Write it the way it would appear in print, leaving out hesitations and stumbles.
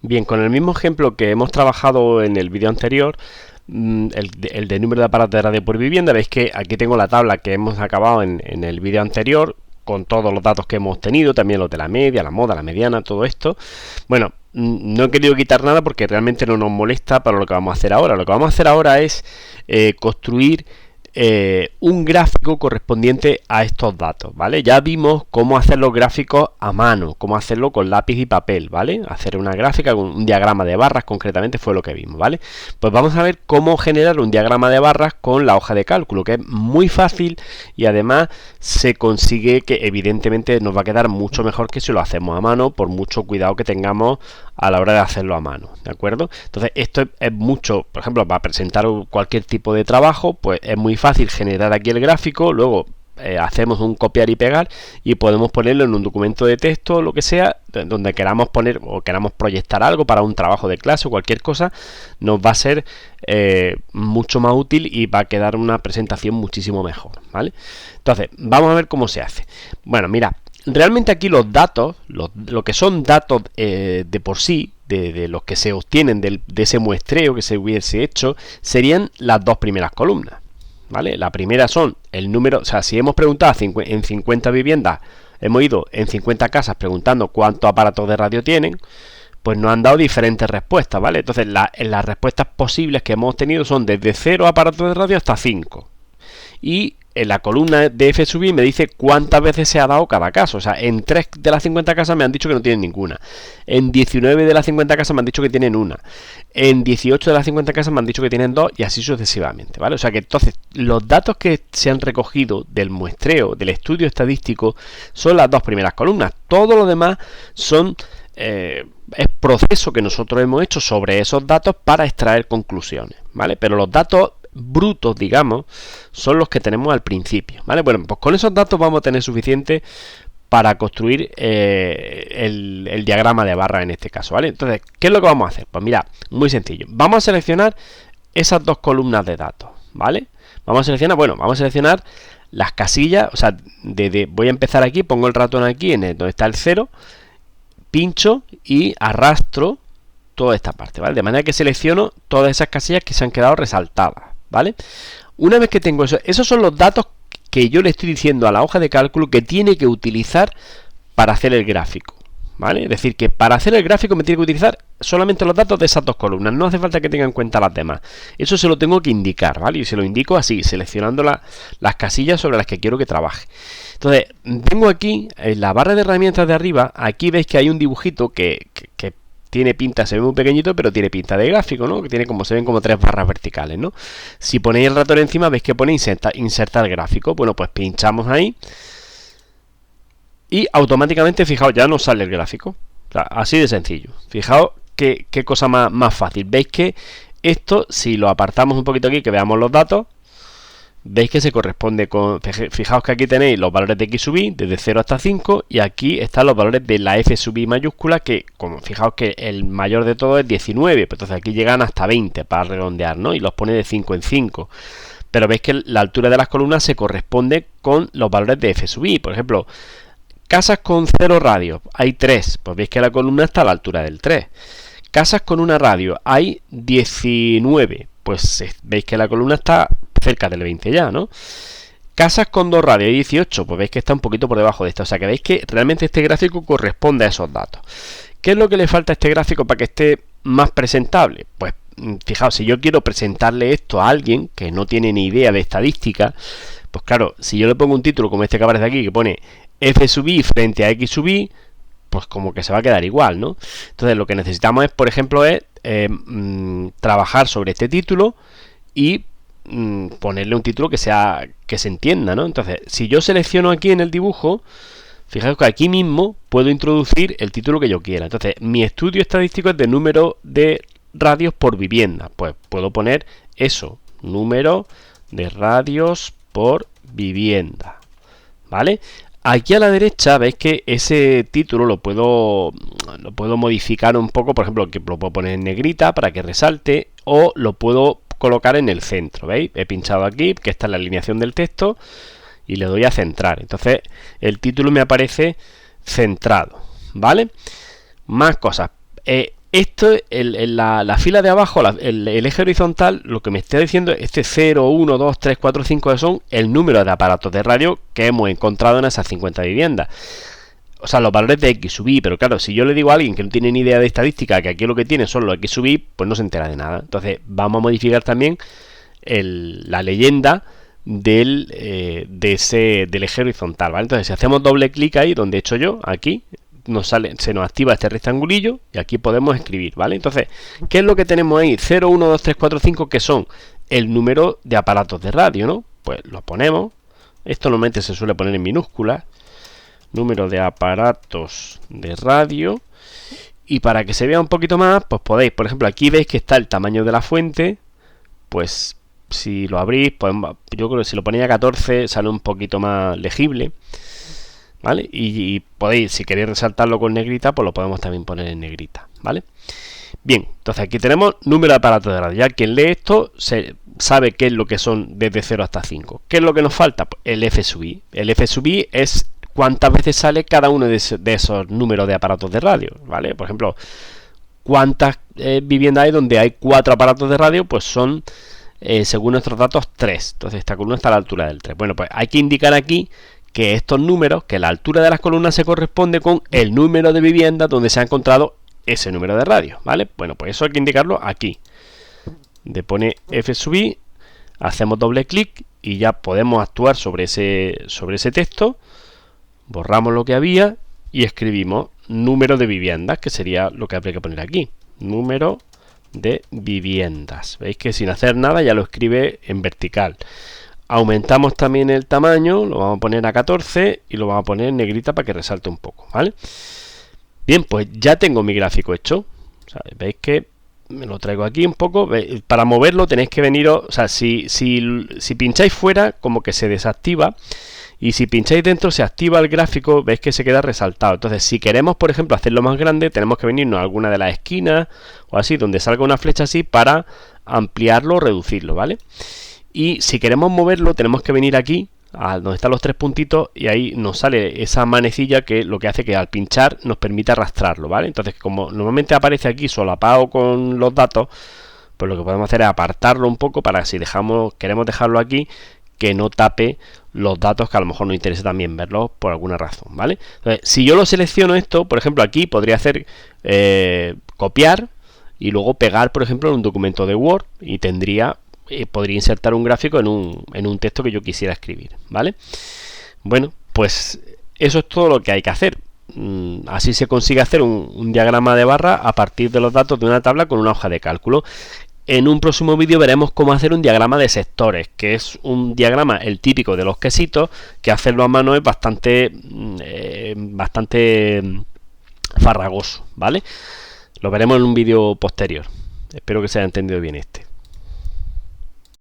Bien, con el mismo ejemplo que hemos trabajado en el vídeo anterior, el de número de aparatos de radio por vivienda, veis que aquí tengo la tabla que hemos acabado en el vídeo anterior, con todos los datos que hemos tenido, también los de la media, la moda, la mediana, todo esto. Bueno, no he querido quitar nada porque realmente no nos molesta para lo que vamos a hacer ahora. Lo que vamos a hacer ahora es construir un gráfico correspondiente a estos datos, ¿vale? Ya vimos cómo hacer los gráficos a mano, cómo hacerlo con lápiz y papel, ¿vale? Hacer una gráfica, un diagrama de barras concretamente fue lo que vimos, ¿vale? Pues vamos a ver cómo generar un diagrama de barras con la hoja de cálculo, que es muy fácil y además se consigue que evidentemente nos va a quedar mucho mejor que si lo hacemos a mano, por mucho cuidado que tengamos a la hora de hacerlo a mano, ¿de acuerdo? Entonces esto es mucho, por ejemplo, para presentar cualquier tipo de trabajo, pues es muy fácil generar aquí el gráfico, luego hacemos un copiar y pegar y podemos ponerlo en un documento de texto o lo que sea, donde queramos poner o queramos proyectar algo para un trabajo de clase o cualquier cosa, nos va a ser mucho más útil y va a quedar una presentación muchísimo mejor, ¿vale? Entonces, vamos a ver cómo se hace. Bueno, mira, realmente aquí los datos, lo que son datos de por sí, de los que se obtienen de ese muestreo que se hubiese hecho, serían las dos primeras columnas, ¿vale? La primera son el número, o sea, si hemos preguntado en 50 viviendas, hemos ido en 50 casas preguntando cuántos aparatos de radio tienen, pues nos han dado diferentes respuestas, ¿vale? Entonces, las respuestas posibles que hemos obtenido son desde 0 aparatos de radio hasta 5. Y en la columna de F sub I me dice cuántas veces se ha dado cada caso. O sea, en 3 de las 50 casas me han dicho que no tienen ninguna. En 19 de las 50 casas me han dicho que tienen una. En 18 de las 50 casas me han dicho que tienen 2 y así sucesivamente, ¿vale? O sea que entonces los datos que se han recogido del muestreo, del estudio estadístico, son las dos primeras columnas. Todo lo demás son es proceso que nosotros hemos hecho sobre esos datos para extraer conclusiones, ¿vale? Pero los datos brutos, digamos, son los que tenemos al principio, ¿vale? Bueno, pues con esos datos vamos a tener suficiente para construir el diagrama de barra en este caso, ¿vale? Entonces, ¿qué es lo que vamos a hacer? Pues mira, muy sencillo. Vamos a seleccionar esas dos columnas de datos, ¿vale? Vamos a seleccionar las casillas, o sea, voy a empezar aquí, pongo el ratón aquí donde está el 0, pincho y arrastro toda esta parte, ¿vale? De manera que selecciono todas esas casillas que se han quedado resaltadas, ¿vale? Una vez que tengo eso, esos son los datos que yo le estoy diciendo a la hoja de cálculo que tiene que utilizar para hacer el gráfico, ¿vale? Es decir, que para hacer el gráfico me tiene que utilizar solamente los datos de esas dos columnas, no hace falta que tenga en cuenta las demás. Eso se lo tengo que indicar, ¿vale? Y se lo indico así, seleccionando las casillas sobre las que quiero que trabaje. Entonces, vengo aquí, en la barra de herramientas de arriba, aquí veis que hay un dibujito que tiene pinta, se ve muy pequeñito, pero tiene pinta de gráfico, ¿no? Que tiene se ven como 3 barras verticales, ¿no? Si ponéis el ratón encima, veis que pone insertar gráfico. Bueno, pues pinchamos ahí y automáticamente, fijaos, ya nos sale el gráfico. O sea, así de sencillo. Fijaos qué cosa más fácil. Veis que esto, si lo apartamos un poquito aquí, que veamos los datos, veis que se corresponde con... Fijaos que aquí tenéis los valores de X sub I, desde 0 hasta 5, y aquí están los valores de la F sub I mayúscula, que como fijaos que el mayor de todo es 19, pues entonces aquí llegan hasta 20 para redondear, ¿no? Y los pone de 5 en 5. Pero veis que la altura de las columnas se corresponde con los valores de F sub I. Por ejemplo, casas con 0 radios, hay 3, pues veis que la columna está a la altura del 3. Casas con una radio, hay 19, pues veis que la columna está cerca del 20 ya, ¿no? Casas con 2 radios y 18, pues veis que está un poquito por debajo de esta. O sea que veis que realmente este gráfico corresponde a esos datos. ¿Qué es lo que le falta a este gráfico para que esté más presentable? Pues fijaos, si yo quiero presentarle esto a alguien que no tiene ni idea de estadística, pues claro, si yo le pongo un título como este que aparece aquí, que pone F sub I frente a X sub I, pues como que se va a quedar igual, ¿no? Entonces lo que necesitamos es, por ejemplo, trabajar sobre este título y ponerle un título que se entienda, ¿no? Entonces, si yo selecciono aquí en el dibujo, fijaos que aquí mismo puedo introducir el título que yo quiera. Entonces, mi estudio estadístico es de número de radios por vivienda. Pues puedo poner eso, número de radios por vivienda, ¿vale? Aquí a la derecha veis que ese título lo puedo modificar un poco, por ejemplo, que lo puedo poner en negrita para que resalte, o lo puedo colocar en el centro, ¿veis? He pinchado aquí, que está en la alineación del texto, y le doy a centrar. Entonces el título me aparece centrado, ¿vale? Más cosas. Esto, la fila de abajo, el eje horizontal, lo que me está diciendo es este 0, 1, 2, 3, 4, 5 son el número de aparatos de radio que hemos encontrado en esas 50 viviendas. O sea, los valores de X sub Y, pero claro, si yo le digo a alguien que no tiene ni idea de estadística que aquí lo que tiene son los X sub Y, pues no se entera de nada. Entonces vamos a modificar también la leyenda del eje horizontal, ¿vale? Entonces si hacemos doble clic ahí, donde he hecho yo, aquí, se nos activa este rectangulillo y aquí podemos escribir, ¿vale? Entonces, ¿qué es lo que tenemos ahí? 0, 1, 2, 3, 4, 5, que son el número de aparatos de radio, ¿no? Pues lo ponemos. Esto normalmente se suele poner en minúsculas. Número de aparatos de radio. Y para que se vea un poquito más, pues podéis, por ejemplo, aquí veis que está el tamaño de la fuente. Pues si lo abrís, pues yo creo que si lo ponía a 14 sale un poquito más legible, ¿vale? Y podéis, si queréis resaltarlo con negrita, pues lo podemos también poner en negrita, ¿vale? Bien, entonces aquí tenemos número de aparatos de radio. Ya quien lee esto sabe qué es lo que son desde 0 hasta 5. ¿Qué es lo que nos falta? Pues el F sub I. El F sub I es cuántas veces sale cada uno de esos números de aparatos de radio, ¿vale? Por ejemplo, cuántas viviendas hay donde hay 4 aparatos de radio, pues son, según nuestros datos, 3. Entonces esta columna está a la altura del 3. Bueno, pues hay que indicar aquí que estos números, que la altura de las columnas se corresponde con el número de viviendas donde se ha encontrado ese número de radio, ¿vale? Bueno, pues eso hay que indicarlo aquí. De pone F sub I, hacemos doble clic y ya podemos actuar sobre ese texto. Borramos lo que había y escribimos número de viviendas, que sería lo que habría que poner aquí. Número de viviendas. Veis que sin hacer nada ya lo escribe en vertical. Aumentamos también el tamaño, lo vamos a poner a 14 y lo vamos a poner en negrita para que resalte un poco, ¿vale? Bien, pues ya tengo mi gráfico hecho. O sea, veis que me lo traigo aquí un poco. Para moverlo tenéis que venir, o sea, si pincháis fuera, como que se desactiva. Y si pincháis dentro, se activa el gráfico, veis que se queda resaltado. Entonces, si queremos, por ejemplo, hacerlo más grande, tenemos que venirnos a alguna de las esquinas o así, donde salga una flecha así, para ampliarlo o reducirlo, ¿vale? Y si queremos moverlo, tenemos que venir aquí, a donde están los 3 puntitos, y ahí nos sale esa manecilla que lo que hace que al pinchar nos permite arrastrarlo, ¿vale? Entonces, como normalmente aparece aquí solapado con los datos, pues lo que podemos hacer es apartarlo un poco para si queremos dejarlo aquí, que no tape los datos que a lo mejor nos interesa también verlos por alguna razón, ¿vale? Entonces, si yo lo selecciono esto, por ejemplo, aquí podría hacer copiar y luego pegar, por ejemplo, en un documento de Word y podría insertar un gráfico en un texto que yo quisiera escribir, ¿vale? Bueno, pues eso es todo lo que hay que hacer. Así se consigue hacer un diagrama de barra a partir de los datos de una tabla con una hoja de cálculo. En un próximo vídeo veremos cómo hacer un diagrama de sectores, que es un diagrama, el típico de los quesitos, que hacerlo a mano es bastante farragoso, ¿vale? Lo veremos en un vídeo posterior. Espero que se haya entendido bien este.